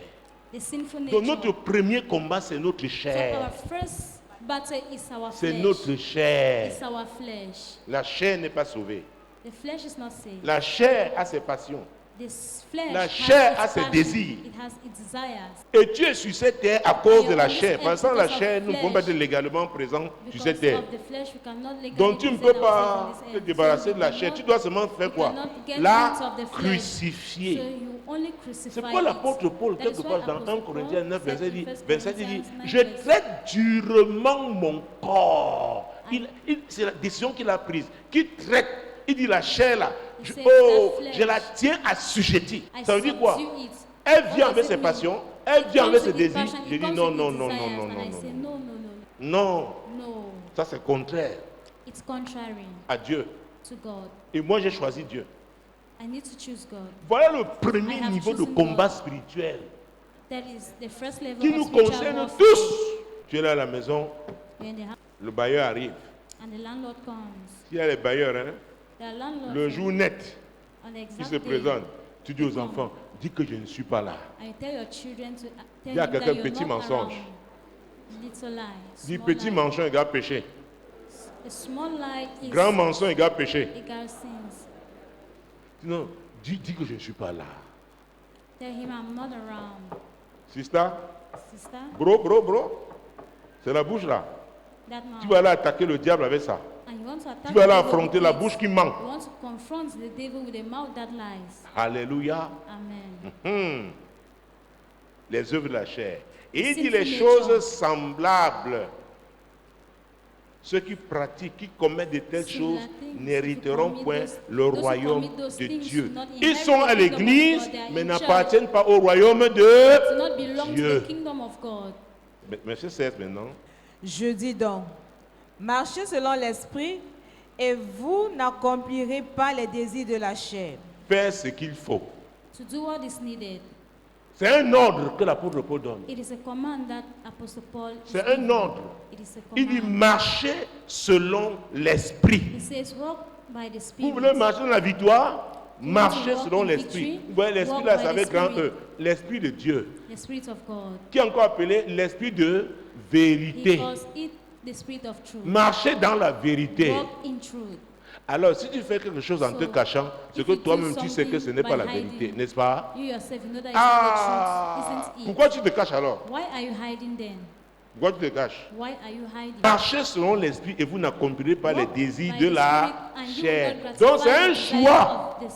The sinful Donc nature. notre premier combat, c'est notre So our chair. first battle is our C'est flesh. notre chair. It's our flesh. La chair n'est pas sauvée. The flesh is not saved. La chair a ses passions. This flesh La has chair its a ses passion. désirs. It has its desires. Et tu es sur cette terre à cause de la You're on chair. this Parce que earth la because of chair, nous ne pouvons pas être flesh. légalement présents sur Because cette terre. of the flesh, we cannot legally Donc tu ne present peux pas ourselves on te this earth. débarrasser So de la you chair. cannot- Tu dois seulement faire you quoi? cannot get La rid of the flesh. crucifier. So you only crucify C'est pourquoi it. l'apôtre Paul, That is quelque why part dans Apostle 1 Corinthiens Paul 9, said verset in 1 dit, il dit, Corinthians 9, je traite durement mon corps c'est la décision qu'il a prise, qui traite. Il dit la chair là, He says, oh, that flesh, je la tiens assujettie. I Ça veut dire quoi? subdue it. Elle vient What avec does ses it passions, mean? elle It vient avec comes ses with its désirs. passion, Je it dis comes non, with non, its non, non, desires, non, and non, I say non. no. Non, No, ça c'est contraire it's contrary à Dieu. to God. Et moi j'ai choisi Dieu. I need to choose God. Voilà le premier I have niveau de chosen combat God. spirituel That is the first level qui of nous spiritual concerne warfare. tous. Tu es là à la maison, You're in the house, le bailleur arrive. and the landlord comes. S'il y a les bailleurs, hein, The landlord, le jour net on the qui exact se day, présente, tu dis aux they come. enfants, dis que je ne suis pas là. And you tell your children to tell Dis à him quelqu'un, that you're petit not mensonge. around. Little lie, Dis small petit lie. mensonge égale péché. A small lie is Grand mensonge égale péché. equal sins. Non, dis que je ne suis pas là. Tell him I'm not around. Sister, Sister, bro, c'est la bouche là. that Tu mouth. vas aller attaquer le diable avec ça. And you want to attack Tu vas aller the devil affronter with la it. bouche qui ment. You want to confront the devil with a mouth that lies. Alléluia. Amen. Les œuvres de la chair. Et il dit Sinful les nature. choses semblables. Ceux qui pratiquent, qui commettent de telles Similar choses things. n'hériteront If you point commit le those who royaume commit those de things Dieu. do not Ils inherit sont à the kingdom of l'église, God. They are mais in n'appartiennent church. pas au royaume Do de not belong to Dieu. the kingdom of God. Verset 16 maintenant. Je dis donc, marchez selon l'esprit et vous n'accomplirez pas les désirs de la chair. Faire ce qu'il faut. To do what is needed. C'est un ordre que l'apôtre Paul donne. It is a command that Apostle Paul is C'est un giving. ordre. It is a Il dit command. marchez selon l'esprit. He says walk by the Vous Spirit. voulez marcher dans la victoire? You Marchez want to selon walk in l'esprit. victory? Vous voyez, l'esprit Walk là, by c'est the avec grand Spirit. E. L'esprit de Dieu. The Spirit of God. Qui est encore appelé l'esprit de He vérité. calls it the Spirit of truth. Marchez dans la vérité. Walk in truth. Alors, si tu fais quelque chose en te So, cachant, c'est if que you do toi-même tu sais que ce n'est something pas la by vérité, hiding, n'est-ce pas? You yourself, you know that Ah, it's not the truth, isn't it? pourquoi tu te caches alors? Why are you hiding then? Pourquoi tu te caches? Why are you hiding? Marchez selon l'esprit et vous n'accomplirez pas les Walk désirs by de the la Spirit and you will chair. not gratify Donc c'est un the desire choix. of this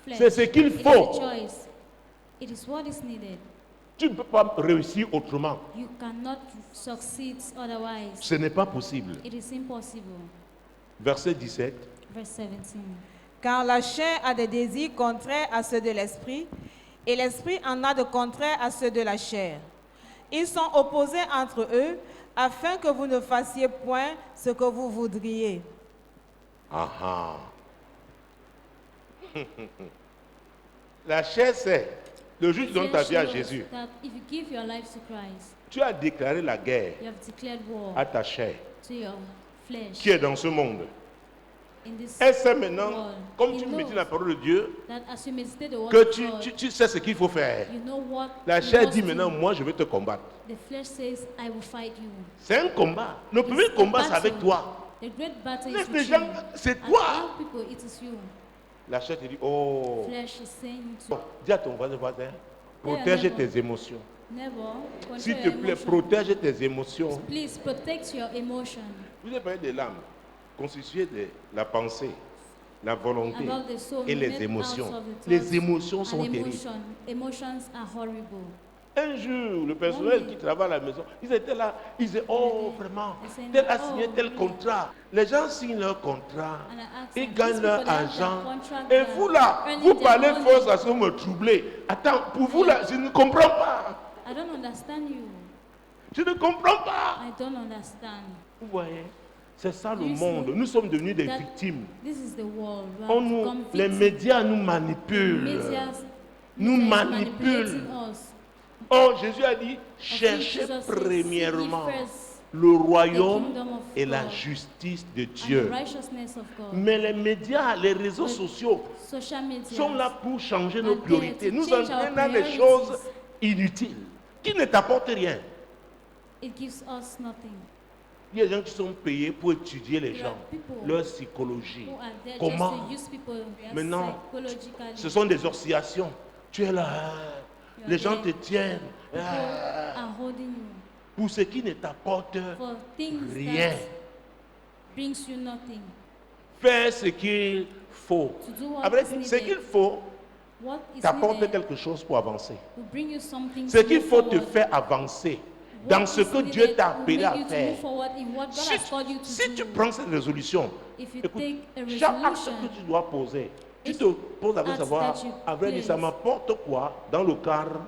flesh. C'est ce qu'il It is faut. a choice. It is what is needed. Tu ne peux pas réussir autrement. You cannot succeed otherwise. Ce n'est pas possible. It is impossible. Verset 17. Verse 17. Car la chair a des désirs contraires à ceux de l'esprit, et l'esprit en a de contraires à ceux de la chair. Ils sont opposés entre eux, afin que vous ne fassiez point ce que vous voudriez. Ah ah. La chair, c'est le jour où tu donnes ta vie à Flesh knows Jésus. that if you give your life to Christ, Tu as déclaré la guerre you have declared war à ta chair to your flesh. qui est dans ce monde. In this Elle sait maintenant, world, comme he tu knows médites la parole de Dieu, that as you meditate the word que of God, tu sais ce qu'il faut faire. you know what La you chair must dit do. maintenant, moi je vais te combattre. The flesh says, I will fight you. C'est un combat. Le premier It's a combat, c'est battle. avec toi. The great battle Laisse is les with gens, you. c'est And toi. all people, it is you. La chair te dit, oh, Flesh is saying to dis à ton voisin, protège neighbor. tes émotions. never control S'il te your plaît, emotion. protège tes émotions. Please protect your emotion. Vous avez parlé des larmes, constituées de la pensée, la volonté About the soul et made les out émotions. of the Les thoughts émotions and sont terribles. Emotions are horrible. Un jour, le personnel One day. qui travaille à la maison, ils étaient là, ils disaient, oh vraiment, They said, tel a oh, signé tel yeah. contrat. Les gens signent leur contrat, And I asked ils them, gagnent these leur people that have their argent. contract, Et they vous are là, earning vous their parlez money. fort, ça se me troubler. Attends, pour vous là, je ne comprends pas. I don't understand you. Je ne comprends pas. I don't understand. Vous voyez, c'est ça le You see, monde. Nous sommes devenus des that victimes. This is the world. We On have nous, become les victims. médias nous manipulent. Medias- Nous media is manipulent. manipulating us. Oh, Jésus a dit, Jesus cherchez says, premièrement seek ye first le royaume the kingdom of et la God justice de and the Dieu. righteousness of God. Mais les médias, les réseaux But sociaux Social media sont là pour changer nos are there priorités. to Nous change our entraînent dans des priorities. choses inutiles qui ne t'apportent rien. It gives us nothing. Il y a des gens qui sont payés pour étudier les There gens, are people leur psychologie. who are there Comment just to use people maintenant, psychologically. ce sont des oscillations. Tu es là, You are les gens te there. tiennent. People Ah, are holding you pour ce qui ne t'apporte for things rien. that brings you nothing. Faire ce qu'il faut. To do what Après, is ce needed. qu'il faut What is t'apporte needed quelque chose pour avancer. will bring you something Ce to qu'il move faut te forward. faire avancer. dans what ce is que needed Dieu t'a will appelé make à you to faire. move forward in what God Si, has called you to si do. tu prends cette résolution, If you écoute, take a chaque acte resolution, que tu dois poser, tu each te poses avec act savoir, that you avec dit, ça place, m'apporte quoi dans le cadre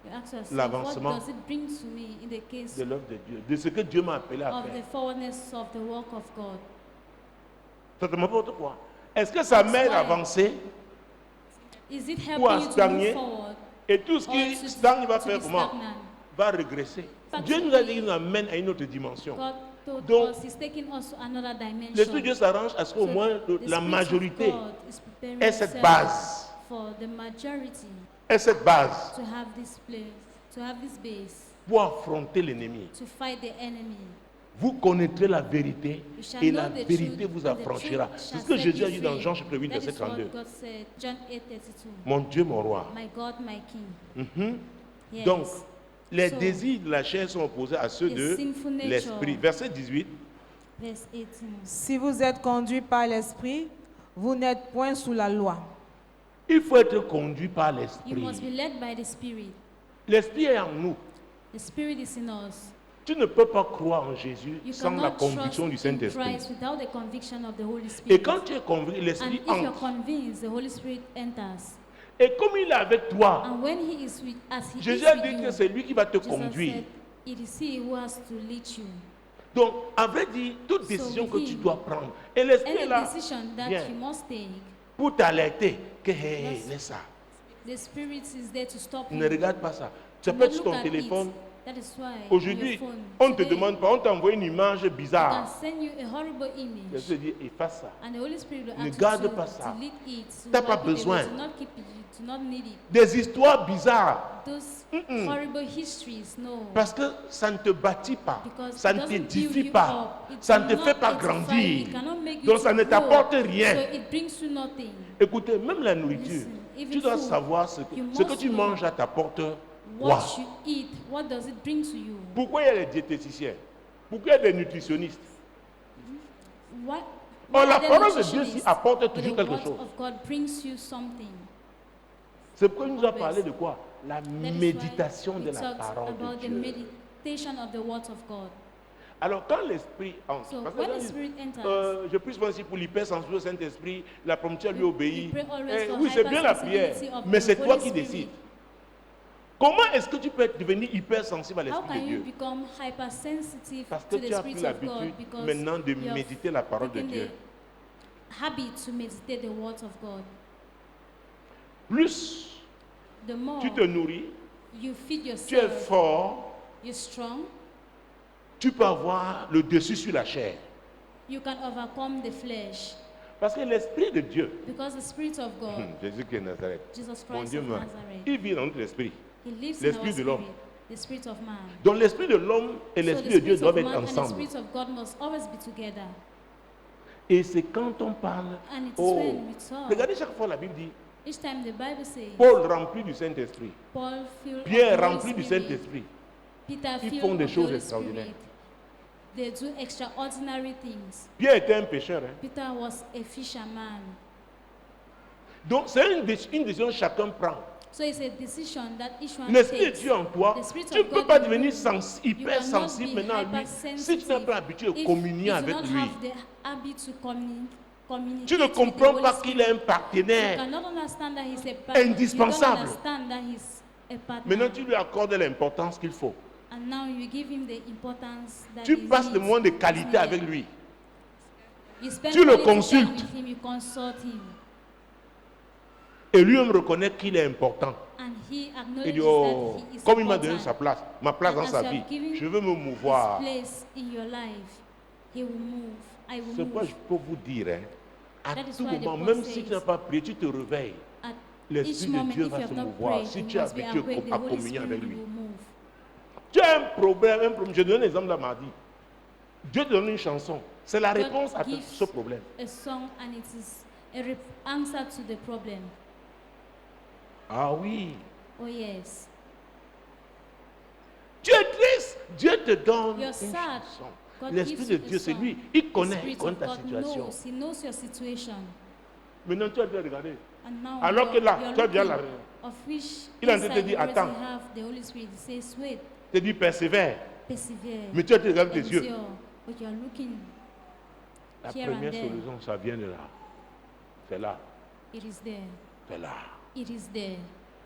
you ask yourself, l'avancement what does it bring to me in the case de l'œuvre de Dieu, de ce que Dieu m'a appelé à of the faire. forwardness of the work of God? Ça te m'apporte quoi? Est-ce que ça m'aide à avancer Is it ou à helping you to move stagner? forward Et tout ce or qui to, stagne va to faire be comment? stagnant? Va régresser. But Dieu nous a dit qu'il nous amène à une autre dimension. God told Donc, us He's taking us to another dimension. L'Esprit de Dieu s'arrange à ce qu'au So moins the la Spirit majorité of God is preparing ait cette itself base. for the majority Ait cette base to have this place, to have this base, pour affronter l'ennemi. to fight the enemy. Vous connaîtrez la vérité You shall et know la the vérité truth, vous and the affranchira. truth C'est shall ce que set Jésus you a dit dans free. Jean chapitre 8, That verset is what 32. God said, John 8:32. Mon Dieu, mon roi. My God, my King. Mhm. Yes. Donc, les So, désirs de la chair sont opposés à ceux the de sinful nature. l'esprit. Verset 18. Verse 18. Si vous êtes conduits par l'Esprit, vous n'êtes point sous la loi. Il faut être conduit par You must be l'esprit. led by the Spirit. L'esprit est en nous. The Spirit is in us. Tu ne peux pas croire en Jésus You sans la cannot trust conviction du in Saint-Esprit. Christ without the conviction of the Holy Et Spirit. quand tu es convaincu, And l'esprit if you're entre. convinced, the Holy Spirit enters. Et comme il est avec toi, And when He is with, as He Jésus is a with dit you, que c'est lui qui va te Jesus conduire. said, it is He who has to lead you. Donc, à vrai dire, toute So décision que with tu him, dois prendre, et l'esprit est Any là decision that Viens. you must take, pour t'alerter que, hey, Yes. laisse ça, the Spirit is there to stop ne you. regarde pas ça. Tu Do peux not sur look ton at téléphone. it. That is why Aujourd'hui, on your phone, on ne te today, demande pas, on t'envoie une image can bizarre. send you a horrible Je image. te dis, efface ça. And the Holy Spirit will Ne ask garde you pas to ça. delete it, to T'as pas wipe it away, besoin. to not keep it, to not need it. Des histoires bizarres, Those Mm-mm. horrible histories, no. parce que ça ne te bâtit pas, Because ça it ne doesn't build t'édifie you pas, up. It ça ne te will fait not pas edify grandir. you. It cannot make you Donc to ça ne grow. t'apporte So rien. it brings you nothing. Écoutez, même la nourriture, Listen, even tu dois food, savoir ce you que must tu know manges à t'apporte quoi. What you eat, what does it bring to you? Pourquoi il y a les diététiciens? Pourquoi il y a des nutritionnistes? What, Oh, why la are there parole de Dieu nutritionists? s'y apporte But toujours the quelque word chose. of God brings you something. C'est pourquoi il nous a Always. parlé de quoi? La That is why méditation he de la talks parole about de the Dieu. meditation of the word of God. Alors quand l'esprit entre, So parce que when quand the il dit, Spirit enters, je prie souvent aussi pour l'hypersensibilité au Saint-Esprit, la prompture lui we obéit. pray always for Oui, c'est bien la prière, hypersensibility of mais the c'est toi Holy qui Spirit. décides. Comment est-ce que tu peux devenir hypersensible à How l'Esprit can de you Dieu? become hypersensitive Parce que to the tu as pris Spirit of God? l'habitude Because maintenant de you have méditer la parole de taken Dieu. the habit to meditate the word of God. Plus The more tu te nourris, you feed tu es yourself, fort, you're strong, tu peux avoir le dessus sur la chair. you can overcome the flesh. Parce que l'Esprit de Dieu, Because the Spirit of God, Jésus qui est Nazareth, Jesus mon Christ Dieu, of moi, Nazareth, il vit dans notre esprit. He lives in l'esprit our de l'homme. spirit, the Spirit of man. Donc l'Esprit de l'homme et So l'Esprit the de Dieu Spirit of doivent être man and the ensemble. Spirit of God must always be together. Et c'est quand on parle, And it is oh, when we talk. regardez chaque fois la Bible dit, Each time the Bible says, Paul rempli du Saint-Esprit, Paul filled Pierre of the Holy rempli du Spirit, Saint-Esprit. Peter Ils filled font des of the choses Holy extraordinaires. Spirit. They do extraordinary things. Pierre était un pécheur. Hein. Peter was a fisherman. Donc c'est une décision que chacun prend. So it's a decision that each one L'Esprit de takes. Dieu en toi, The Spirit tu of ne peux God pas in devenir you. You hypersensible cannot be maintenant à lui si tu n'es pas habitué à If communier you do avec not lui. have the habit to communicate Tu ne with the comprends Holy pas qu'il est un Spirit, you partenaire. cannot understand that he's a partner. Indispensable. You don't understand that he's a partner. Maintenant, tu lui accordes l'importance qu'il faut. And now you give him the importance that Tu he passes le needs, moment de is qualité needed. avec lui. You spend Tu le quality time consultes. with him, you consult him, Et lui-même reconnaît qu'il est important. and he Il acknowledges dit, oh, that he is comme il m'a important. donné sa place, ma place And dans as sa you vie, have given je veux me His mouvoir. place in your life, he will move. I will C'est pourquoi move. je peux vous dire, hein, à That is tout why the moment, Bible même si tu says, n'as pas prié, tu te réveilles. At L'Esprit each de moment, Dieu if va you se have not mouvoir prayed, si you tu es must be habitué awake. The à Holy communier Spirit avec lui. will move. Tu as un problème. Je donne un exemple là mardi. Dieu te donne une chanson. C'est la God réponse à gives ce problème. a song, and it is a answer to the problem. Ah oui. Oh yes. Tu es triste, Dieu te donne You're une sad. chanson. God L'Esprit gives de you Dieu, a c'est song. lui. Il The connaît Spirit ta of God situation. knows. He knows your situation. Maintenant, tu as dû regarder. And now Alors que là, you're tu as déjà looking la... of which Il est en train de te insight dire, you already attends. have the Holy Spirit. He says, wait. te dit persévère. Persevere. Mais tu as tes tes yeux. Endure. But you are looking La here and première there. solution, ça vient de là. C'est là. It is there. C'est là. It is there.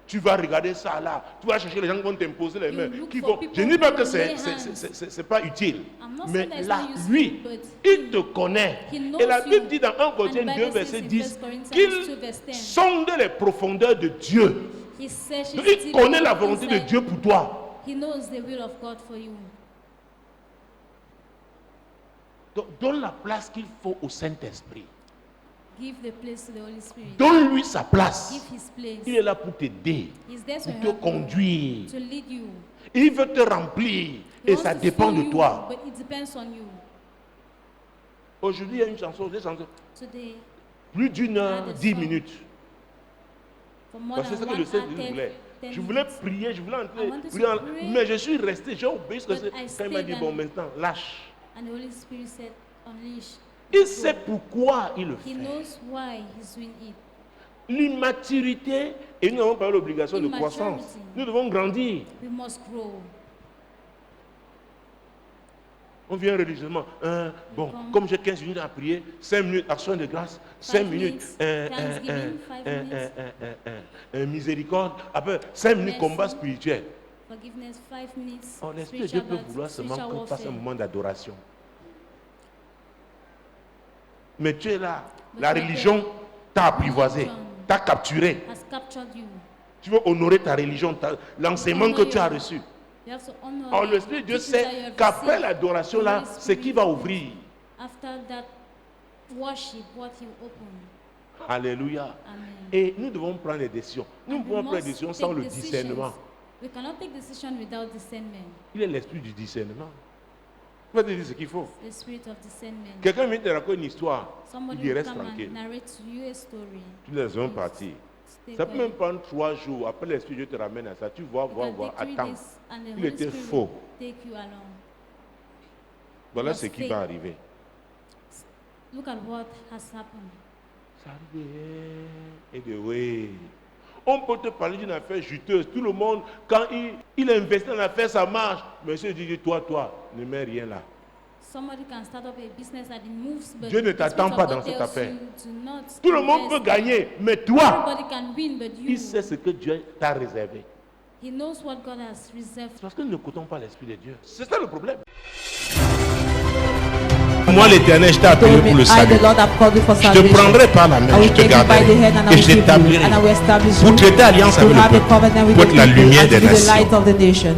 Tu vas regarder ça là. Tu vas chercher les gens qui vont t'imposer les You mains. look Qui for vont... people Je ne dis pas who que will lay c'est pas utile. I'm not Mais saying that it's là, not useful, lui, but il te connaît. he knows Et la Bible you. dit dans 1 Corinthiens And the 2, Bible verset says in 10, 1 Corinthians 2, qu'il verse 10, sonde les profondeurs de Dieu. he searches Donc, il deep connaît la volonté de inside. Dieu pour toi. He knows the will of God for you. Donc, donne la place qu'il faut au Saint-Esprit. Give the place to the Holy Spirit. Donne-lui sa place. Give his place. Il est là pour t'aider, He's there to pour te help conduire. you, to lead you. Il veut te remplir. He Et wants ça to dépend fill de you, toi. But it depends on you. Aujourd'hui, il y a une chanson, des chansons, Today, plus d'une heure, Add a 10 song. minutes. for more Parce que c'est than ce que le 1 Seigneur hour, voulait. 10 Je voulais minutes. prier, je voulais entrer, I wanted to prier pray, mais je suis resté, j'ai obéi ce que but c'est. I Quand il m'a stayed dit, and- bon, maintenant, lâche. And the Holy Spirit said, unleash. Il sait pourquoi il le He fait. knows why he's doing it. L'immaturité, et nous n'avons pas l'obligation de Immaturity. croissance. Nous devons grandir. We must grow. On vient religieusement. Bon, comme j'ai 15 minutes à prier, 5 minutes action de grâce, 5 5 minutes Thanksgiving, 5 minutes. miséricorde, après 5 minutes Merci. combat spirituel. Forgiveness, 5 minutes. Oh, l'Esprit de Dieu peut vouloir seulement spiritual qu'on fasse un warfare. moment d'adoration. Mais tu es là. Mais La tu es religion t'a apprivoisé, t'a capturé. Has captured you. Tu veux honorer ta religion, l'enseignement que tu as reçu. You have to honor Or, the l'Esprit de Dieu teachings that you sait have qu'après received. l'adoration là, The Holy c'est qui va Spirit, ouvrir. After that worship, what he opened. Alléluia. Amen. Et nous devons prendre des décisions. Nous ne And we pouvons prendre des must décisions sans take le decisions. discernement. We cannot take decision without discernment. Il est l'esprit du discernement. Il va te dire ce qu'il faut. The spirit of discernment. Quelqu'un vient te raconter une histoire. Il Somebody dit will reste come tranquille. and narrate to you a story. Tu laisses un partir. Stay Ça peut quiet. même prendre 3 jours. Après l'esprit de Dieu te ramène à ça. Tu vois, You vois, can vois. take 3 Attends. days and the Il Holy était Spirit faux. will take you along. Voilà Just ce qui stay. va arriver. Look at what has happened. Ça arrive. Et de oui. On peut te parler d'une affaire juteuse. Tout le monde, quand il investit dans l'affaire, ça marche. Monsieur dit, toi, ne mets rien là. Somebody can start up a business and it moves, but Dieu ne the t'attend Spirit pas of dans God cette tells affaire. you to not Tout le monde invest. peut gagner, mais toi, Everybody can win, but you. il sait ce que Dieu t'a réservé. He knows what God has reserved. C'est parce que nous n'écoutons pas l'Esprit de Dieu. C'est ça le problème. Moi, l'Éternel, je t'ai appelé Told me, pour le I, salut. the Lord, have called you for Je te salvation. prendrai par la main, I je will te take you by garderai the hand and I et will je keep you, t'établirai and I will establish pour you traiter alliance to avec have le a peuple, covenant with pour the être la people lumière and to des be the nations. light of the nation.